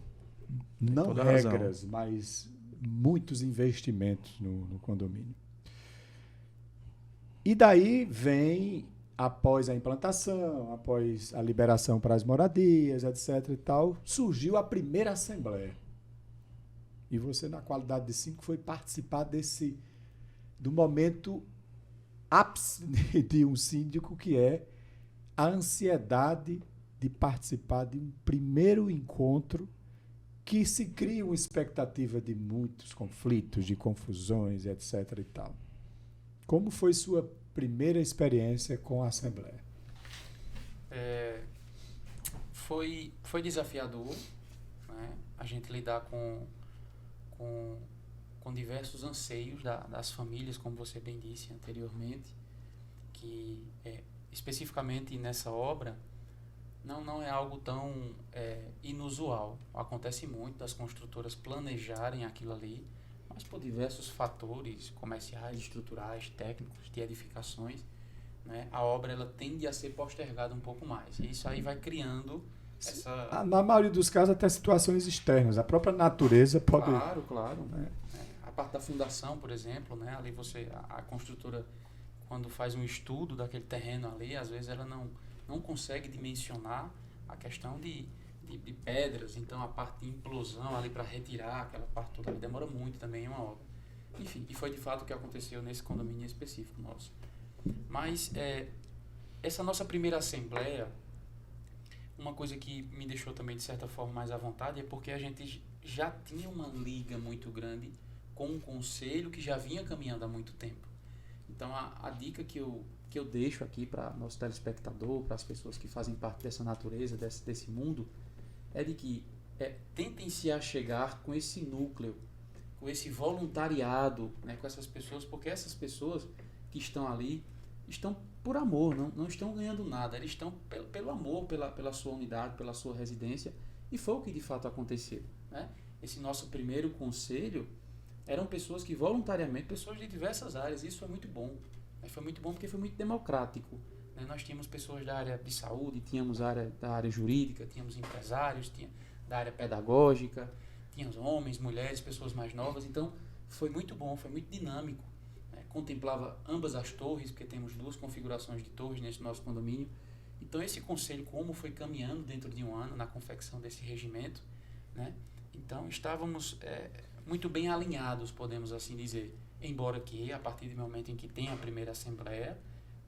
Não Toda regras, razão. mas muitos investimentos no condomínio. E daí vem, após a implantação, após a liberação para as moradias, etc. e tal, surgiu a primeira assembleia. E você, na qualidade de síndico, foi participar do momento ápice de um síndico, que é a ansiedade de participar de um primeiro encontro que se cria uma expectativa de muitos conflitos, de confusões, etc. e tal. Como foi sua primeira experiência com a Assembleia? Foi desafiador, né? A gente lidar com diversos anseios das famílias, como você bem disse anteriormente, que especificamente nessa obra não é algo tão inusual. Acontece muito das construtoras planejarem aquilo ali, mas por diversos fatores comerciais, estruturais, técnicos, de edificações, né, a obra ela tende a ser postergada um pouco mais. E isso aí vai criando essa... Na maioria dos casos, até situações externas. A própria natureza pode... Claro. A parte da fundação, por exemplo, né, ali a construtora, quando faz um estudo daquele terreno ali, às vezes ela não consegue dimensionar a questão de pedras, então a parte de implosão ali para retirar aquela parte toda ali demora muito também uma obra. Enfim, e foi de fato o que aconteceu nesse condomínio específico nosso. Mas essa nossa primeira assembleia, uma coisa que me deixou também de certa forma mais à vontade é porque a gente já tinha uma liga muito grande com um conselho que já vinha caminhando há muito tempo. Então a dica que eu deixo aqui para nosso telespectador, para as pessoas que fazem parte dessa natureza, desse mundo, é de que tentem se achegar com esse núcleo, com esse voluntariado, né, com essas pessoas, porque essas pessoas que estão ali estão por amor, não estão ganhando nada, eles estão pelo amor, pela sua unidade, pela sua residência, e foi o que de fato aconteceu, né? Esse nosso primeiro conselho eram pessoas que voluntariamente, pessoas de diversas áreas, isso foi muito bom. Foi muito bom porque foi muito democrático, né? Nós tínhamos pessoas da área de saúde, tínhamos da área jurídica, tínhamos empresários, da área pedagógica, tínhamos homens, mulheres, pessoas mais novas, então foi muito bom, foi muito dinâmico, né? Contemplava ambas as torres, porque temos 2 configurações de torres nesse nosso condomínio. Então esse conselho, como foi caminhando dentro de um ano na confecção desse regimento, né? Então estávamos muito bem alinhados, podemos assim dizer, embora que a partir do momento em que tem a primeira assembleia,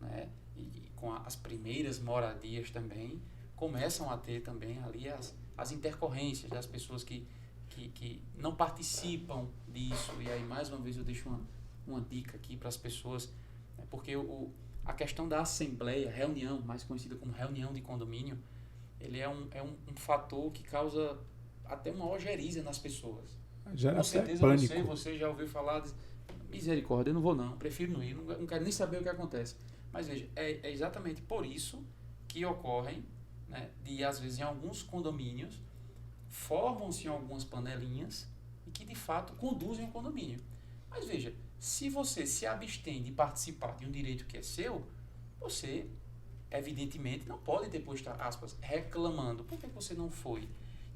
né, e com as primeiras moradias também, começam a ter também ali as intercorrências das pessoas que não participam disso. E aí mais uma vez eu deixo uma dica aqui para as pessoas, né, porque a questão da assembleia, reunião, mais conhecida como reunião de condomínio, ele é um fator que causa até uma ojeriza nas pessoas. Com certeza pânico. você já ouviu falar de misericórdia, eu não vou não, prefiro não ir, não quero nem saber o que acontece. Mas veja, é exatamente por isso que ocorrem, né, às vezes em alguns condomínios, formam-se algumas panelinhas e que de fato conduzem o condomínio. Mas veja, se você se abstém de participar de um direito que é seu, você evidentemente não pode depois, aspas, reclamando. Por que você não foi?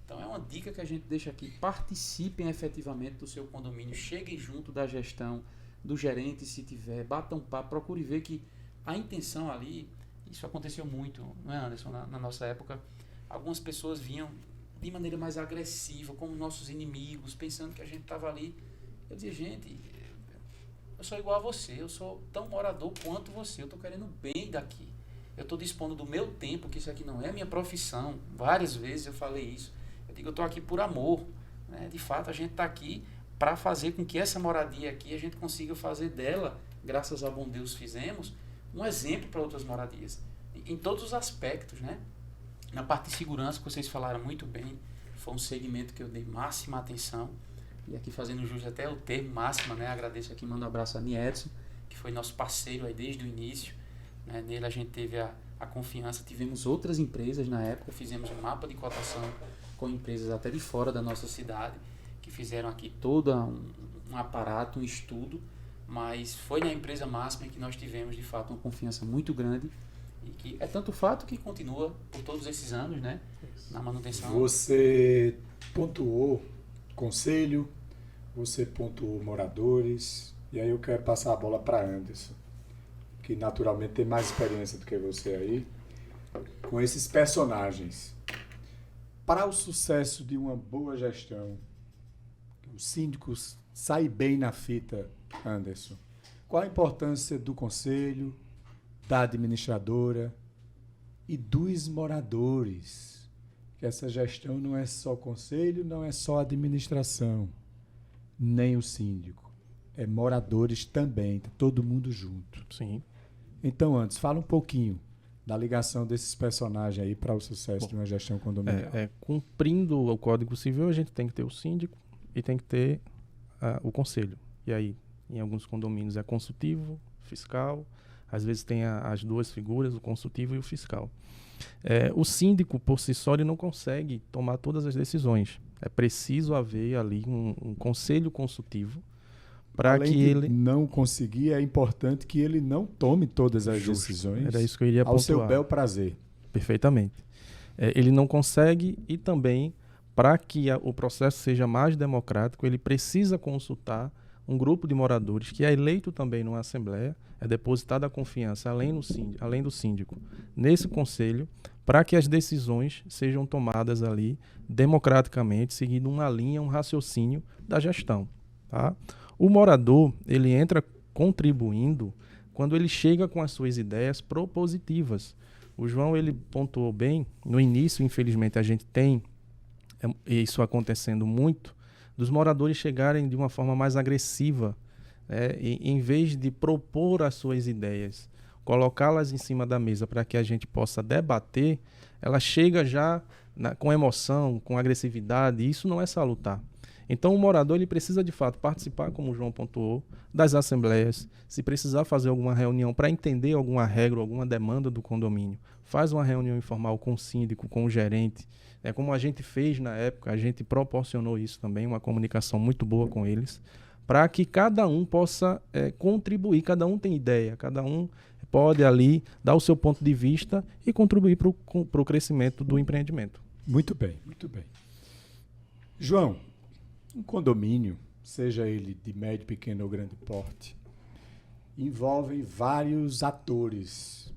Então é uma dica que a gente deixa aqui. Participem efetivamente do seu condomínio, cheguem junto da gestão, do gerente se tiver, batam um papo, procure ver que a intenção ali, isso aconteceu muito, não é, Anderson? Na nossa época, algumas pessoas vinham de maneira mais agressiva, como nossos inimigos, pensando que a gente estava ali. Eu dizia, gente, eu sou igual a você, eu sou tão morador quanto você, eu estou querendo o bem daqui. Eu estou dispondo do meu tempo, que isso aqui não é a minha profissão. Várias vezes eu falei isso. Eu digo, eu estou aqui por amor, né? De fato, a gente está aqui para fazer com que essa moradia aqui, a gente consiga fazer dela graças ao bom Deus, fizemos um exemplo para outras moradias, em todos os aspectos, né? Na parte de segurança, que vocês falaram muito bem, foi um segmento que eu dei máxima atenção, e aqui fazendo jus até o termo máxima, né? Agradeço aqui, mando um abraço a Niedson, que foi nosso parceiro aí desde o início, né? Nele a gente teve a confiança, tivemos outras empresas na época, fizemos um mapa de cotação com empresas até de fora da nossa cidade, que fizeram aqui todo um aparato, um estudo, mas foi na empresa máxima que nós tivemos de fato uma confiança muito grande, e que é tanto fato que continua por todos esses anos, né, na manutenção. Você pontuou conselho, você pontuou moradores, e aí eu quero passar a bola para Anderson, que naturalmente tem mais experiência do que você aí, com esses personagens. Para o sucesso de uma boa gestão, os síndicos saem bem na fita, Anderson. Qual a importância do conselho, da administradora e dos moradores? Que essa gestão não é só conselho, não é só administração, nem o síndico. É moradores também, tá todo mundo junto. Sim. Então, antes, fala um pouquinho da ligação desses personagens aí para o sucesso de uma gestão condominial. Cumprindo o Código Civil, a gente tem que ter o síndico e tem que ter o conselho. E aí, em alguns condomínios é consultivo, fiscal, às vezes tem as duas figuras, o consultivo e o fiscal. O síndico, por si só, ele não consegue tomar todas as decisões. É preciso haver ali um conselho consultivo para que ele não conseguir, é importante que ele não tome todas as decisões. Era isso que eu iria ao pontuar. seu bel prazer. Perfeitamente. Ele não consegue, e também, para que o processo seja mais democrático, ele precisa consultar um grupo de moradores que é eleito também numa assembleia, é depositada a confiança, além do síndico, nesse conselho, para que as decisões sejam tomadas ali democraticamente, seguindo uma linha, um raciocínio da gestão. Tá? O morador, ele entra contribuindo quando ele chega com as suas ideias propositivas. O João, ele pontuou bem, no início, infelizmente, a gente tem isso acontecendo muito, dos moradores chegarem de uma forma mais agressiva, em vez de propor as suas ideias, colocá-las em cima da mesa para que a gente possa debater, ela chega já com emoção, com agressividade, e isso não é salutar. Então o morador ele precisa de fato participar, como o João pontuou, das assembleias, se precisar fazer alguma reunião para entender alguma regra, alguma demanda do condomínio, faz uma reunião informal com o síndico, com o gerente, como a gente fez na época, a gente proporcionou isso também, uma comunicação muito boa com eles, para que cada um possa contribuir, cada um tem ideia, cada um pode ali dar o seu ponto de vista e contribuir para o crescimento do empreendimento. Muito bem, muito bem. João, um condomínio, seja ele de médio, pequeno ou grande porte, envolve vários atores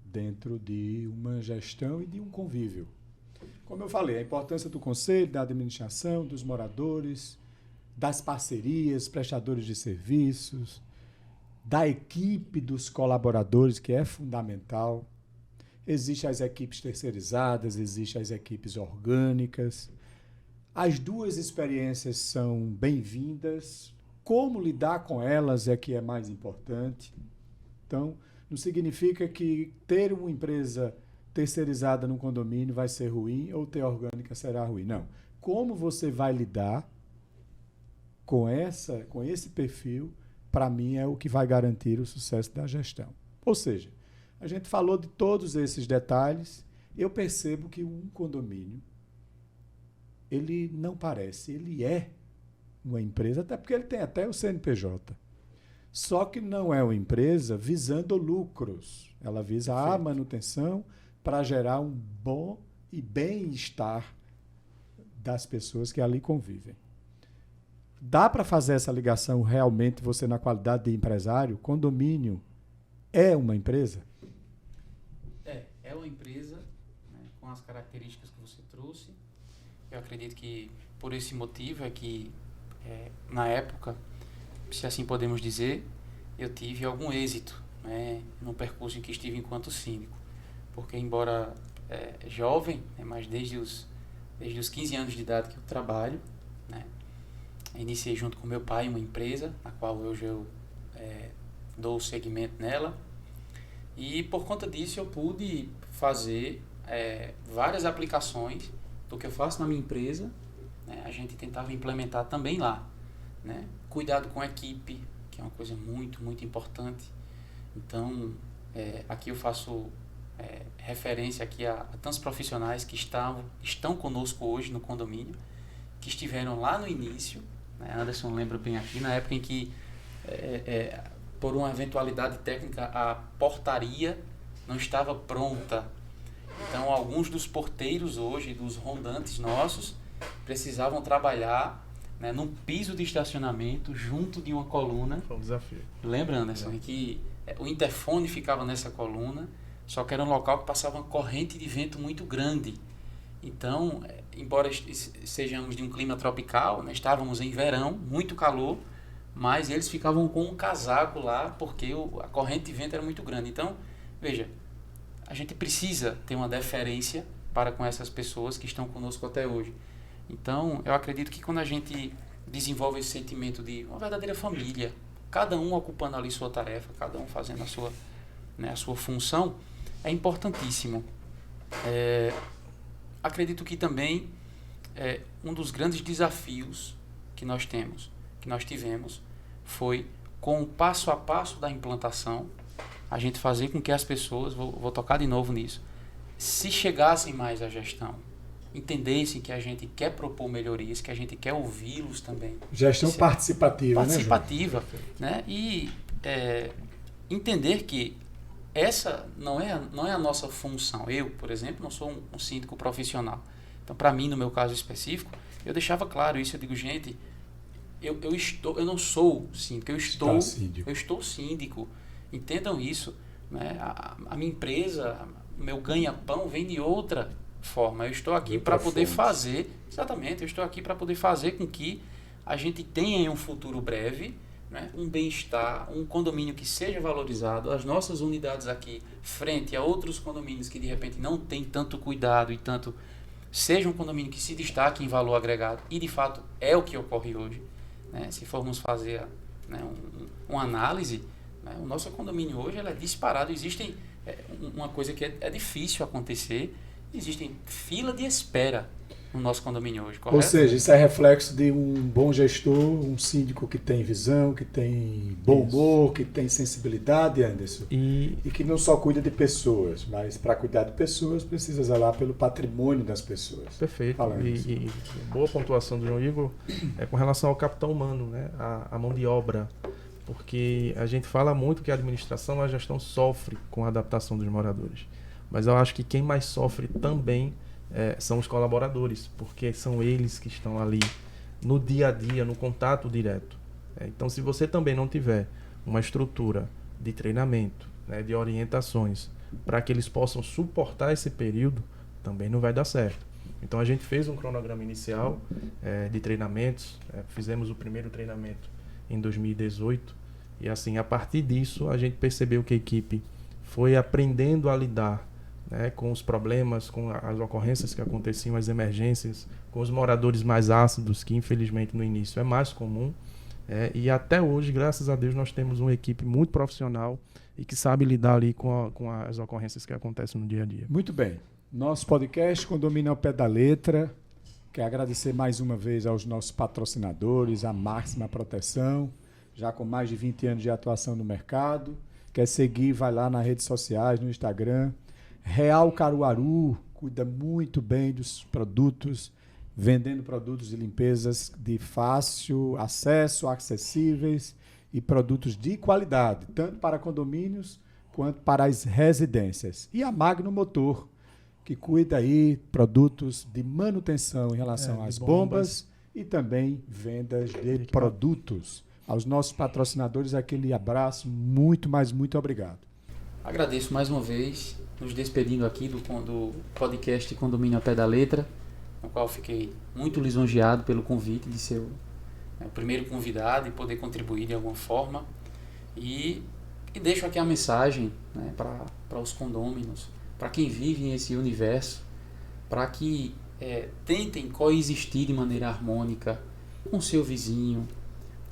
dentro de uma gestão e de um convívio. Como eu falei, a importância do conselho, da administração, dos moradores, das parcerias, prestadores de serviços, da equipe dos colaboradores, que é fundamental. Existem as equipes terceirizadas, existem as equipes orgânicas. As duas experiências são bem-vindas. Como lidar com elas é que é mais importante. Então, não significa que ter uma empresa terceirizada num condomínio vai ser ruim ou ter orgânica será ruim. Não. Como você vai lidar com esse perfil, para mim, é o que vai garantir o sucesso da gestão. Ou seja, a gente falou de todos esses detalhes, eu percebo que um condomínio, ele não parece, ele é uma empresa, até porque ele tem até o CNPJ. Só que não é uma empresa visando lucros. Ela visa a manutenção para gerar um bom e bem-estar das pessoas que ali convivem. Dá para fazer essa ligação realmente, você na qualidade de empresário? Condomínio é uma empresa? É uma empresa, né, com as características que você trouxe. Eu acredito que por esse motivo é que, na época, se assim podemos dizer, eu tive algum êxito, né, no percurso em que estive enquanto síndico. Porque, embora jovem, né, mas desde os 15 anos de idade que eu trabalho, né, iniciei junto com meu pai uma empresa, na qual hoje eu dou seguimento nela. E por conta disso eu pude fazer várias aplicações do que eu faço na minha empresa, né? A gente tentava implementar também lá, né? Cuidado com a equipe, que é uma coisa muito, muito importante. Então, aqui eu faço referência aqui a tantos profissionais que estão conosco hoje no condomínio, que estiveram lá no início, né? Anderson lembra bem aqui, na época em que, por uma eventualidade técnica, a portaria não estava pronta. Então, alguns dos porteiros hoje, dos rondantes nossos, precisavam trabalhar, né, num piso de estacionamento junto de uma coluna. Foi um desafio. Lembra, Anderson, que o interfone ficava nessa coluna, só que era um local que passava uma corrente de vento muito grande. Então, embora sejamos de um clima tropical, né, estávamos em verão, muito calor, mas eles ficavam com um casaco lá porque a corrente de vento era muito grande. Então, veja, a gente precisa ter uma deferência para com essas pessoas que estão conosco até hoje. Então, eu acredito que quando a gente desenvolve esse sentimento de uma verdadeira família, cada um ocupando ali sua tarefa, cada um fazendo a sua função, é importantíssimo. Acredito que também um dos grandes desafios que nós tivemos, foi com o passo a passo da implantação, a gente fazer com que as pessoas, vou tocar de novo nisso, se chegassem mais à gestão, entendessem que a gente quer propor melhorias, que a gente quer ouvi-los também. Gestão participativa, né? E entender que essa não é a nossa função. Eu, por exemplo, não sou um síndico profissional. Então, para mim, no meu caso específico, eu deixava claro isso. Eu digo, gente, eu não sou síndico, eu estou síndico. Entendam isso, né? A minha empresa, o meu ganha-pão vem de outra forma. Eu estou aqui para poder fazer, exatamente, eu estou aqui para poder fazer com que a gente tenha em um futuro breve, né, um bem-estar, um condomínio que seja valorizado, as nossas unidades aqui, frente a outros condomínios que de repente não tem tanto cuidado e tanto, seja um condomínio que se destaque em valor agregado, e de fato é o que ocorre hoje, né? Se formos fazer, né, uma análise, né, o nosso condomínio hoje é disparado. Existem uma coisa que é difícil acontecer, existem fila de espera no nosso condomínio hoje, correto? Ou seja, isso é reflexo de um bom gestor, um síndico que tem visão, que tem bom humor, que tem sensibilidade, Anderson, e que não só cuida de pessoas, mas para cuidar de pessoas precisa zelar pelo patrimônio das pessoas. Perfeito. E boa pontuação do João Igor com relação ao capital humano, né? A mão de obra, porque a gente fala muito que a administração, a gestão sofre com a adaptação dos moradores, mas eu acho que quem mais sofre também são os colaboradores, porque são eles que estão ali no dia a dia, no contato direto. Então, se você também não tiver uma estrutura de treinamento, né, de orientações, para que eles possam suportar esse período, também não vai dar certo. Então, a gente fez um cronograma inicial de treinamentos, fizemos o primeiro treinamento em 2018, e assim, a partir disso, a gente percebeu que a equipe foi aprendendo a lidar, né, com os problemas, com as ocorrências que aconteciam, as emergências, com os moradores mais ácidos, que infelizmente no início é mais comum, e até hoje, graças a Deus, nós temos uma equipe muito profissional e que sabe lidar ali com as ocorrências que acontecem no dia a dia. Muito bem. Nosso podcast Condomínio ao Pé da Letra. Quero agradecer mais uma vez aos nossos patrocinadores, a Máxima Proteção, já com mais de 20 anos de atuação no mercado. Quer seguir, vai lá nas redes sociais, no Instagram. Real Caruaru cuida muito bem dos produtos, vendendo produtos de limpezas de fácil acesso, acessíveis e produtos de qualidade, tanto para condomínios quanto para as residências. E a Magno Motor, que cuida aí produtos de manutenção em relação às bombas e também vendas de produtos. Aos nossos patrocinadores, aquele abraço, muito obrigado. Agradeço mais uma vez, nos despedindo aqui do podcast Condomínio ao Pé da Letra, no qual fiquei muito lisonjeado pelo convite de ser o primeiro convidado e poder contribuir de alguma forma. E deixo aqui a mensagem, né, para os condôminos, para quem vive nesse universo, para que tentem coexistir de maneira harmônica com seu vizinho,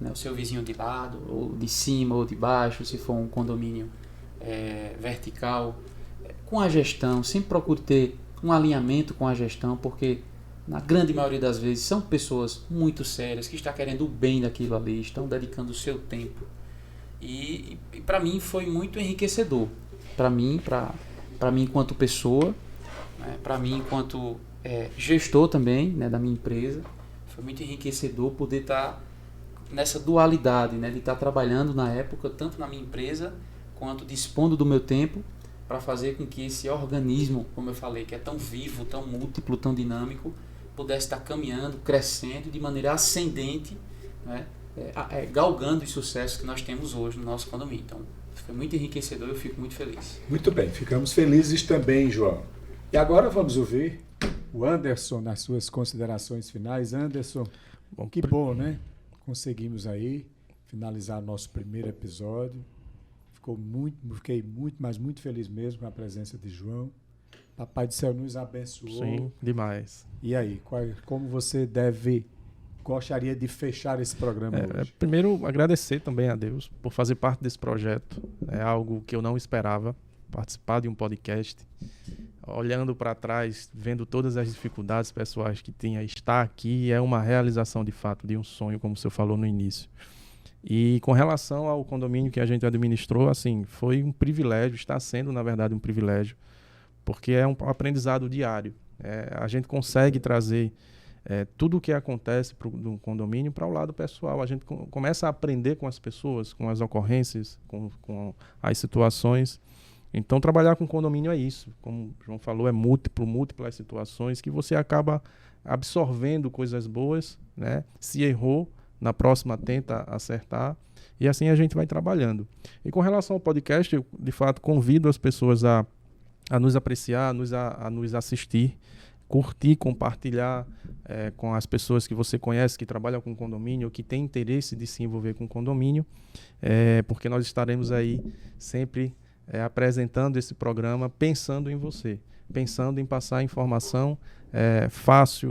né, o seu vizinho de lado, ou de cima ou de baixo, se for um condomínio vertical, com a gestão, sempre procure ter um alinhamento com a gestão, porque na grande maioria das vezes são pessoas muito sérias que estão querendo o bem daquilo ali, estão dedicando o seu tempo. E para mim foi muito enriquecedor. Para mim enquanto pessoa, né, para mim enquanto gestor também, né, da minha empresa, foi muito enriquecedor poder estar nessa dualidade, né, de estar trabalhando na época, tanto na minha empresa, quanto dispondo do meu tempo para fazer com que esse organismo, como eu falei, que é tão vivo, tão múltiplo, tão dinâmico, pudesse estar caminhando, crescendo de maneira ascendente, né, galgando os sucessos que nós temos hoje no nosso condomínio. Então, foi muito enriquecedor e eu fico muito feliz. Muito bem, ficamos felizes também, João. E agora vamos ouvir o Anderson nas suas considerações finais. Anderson, que bom, né? Conseguimos aí finalizar nosso primeiro episódio. Fiquei muito, mas muito feliz mesmo com a presença de João. Papai do Céu nos abençoou. Sim, demais. E aí, como você gostaria de fechar esse programa hoje? Primeiro, agradecer também a Deus por fazer parte desse projeto. É algo que eu não esperava, participar de um podcast. Olhando para trás, vendo todas as dificuldades pessoais que tinha, estar aqui é uma realização de fato de um sonho, como o senhor falou no início. E com relação ao condomínio que a gente administrou, assim, foi um privilégio, está sendo, na verdade, um privilégio, porque é um aprendizado diário. A gente consegue trazer tudo o que acontece no condomínio para o lado pessoal. A gente começa a aprender com as pessoas, com as ocorrências, com as situações. Então, trabalhar com condomínio é isso. Como o João falou, é múltiplas situações que você acaba absorvendo coisas boas, né? Se errou, na próxima tenta acertar, e assim a gente vai trabalhando. E com relação ao podcast, eu, de fato, convido as pessoas a nos apreciar, a nos assistir, curtir, compartilhar com as pessoas que você conhece, que trabalham com condomínio, ou que têm interesse de se envolver com condomínio, porque nós estaremos aí sempre apresentando esse programa pensando em você, pensando em passar informação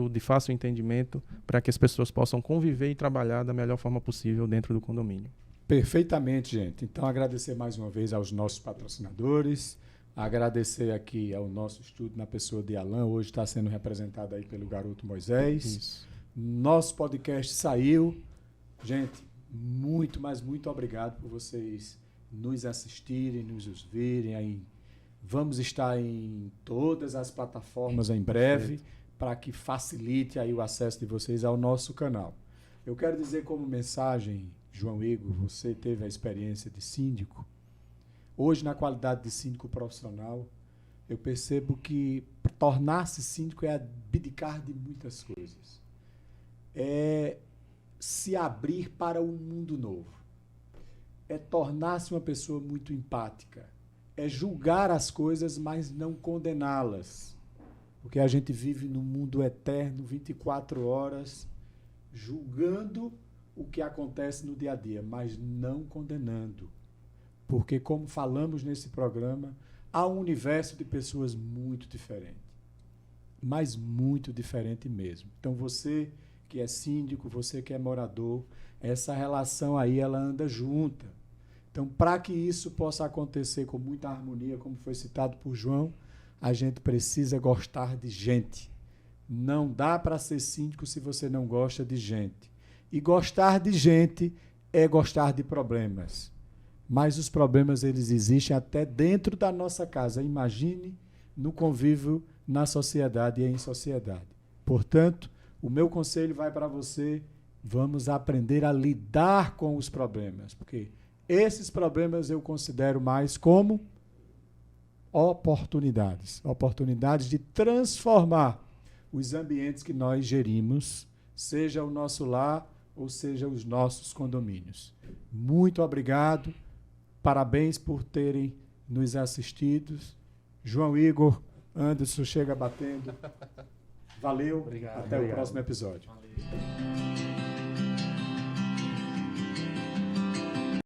de fácil entendimento, para que as pessoas possam conviver e trabalhar da melhor forma possível dentro do condomínio. Perfeitamente, gente. Então, agradecer mais uma vez aos nossos patrocinadores, agradecer aqui ao nosso estúdio na pessoa de Alan, hoje está sendo representado aí pelo garoto Moisés. Isso. Nosso podcast saiu. Gente, muito, mas muito obrigado por vocês nos assistirem, nos ouvirem aí. Vamos estar em todas as plataformas em breve, para que facilite aí o acesso de vocês ao nosso canal. Eu quero dizer como mensagem, João Igor, você teve a experiência de síndico. Hoje, na qualidade de síndico profissional, eu percebo que tornar-se síndico é abdicar de muitas coisas. É se abrir para um mundo novo. É tornar-se uma pessoa muito empática. É julgar as coisas, mas não condená-las. Porque a gente vive num mundo eterno, 24 horas, julgando o que acontece no dia a dia, mas não condenando. Porque, como falamos nesse programa, há um universo de pessoas muito diferente. Mas muito diferente mesmo. Então, você que é síndico, você que é morador, essa relação aí, ela anda junta. Então, para que isso possa acontecer com muita harmonia, como foi citado por João, a gente precisa gostar de gente. Não dá para ser síndico se você não gosta de gente. E gostar de gente é gostar de problemas. Mas os problemas, eles existem até dentro da nossa casa. Imagine no convívio na sociedade e em sociedade. Portanto, o meu conselho vai para você, vamos aprender a lidar com os problemas, porque esses problemas eu considero mais como oportunidades de transformar os ambientes que nós gerimos, seja o nosso lar ou seja os nossos condomínios. Muito obrigado, parabéns por terem nos assistido. João Igor, Anderson, chega batendo. Valeu, Obrigado, até o próximo episódio. Valeu.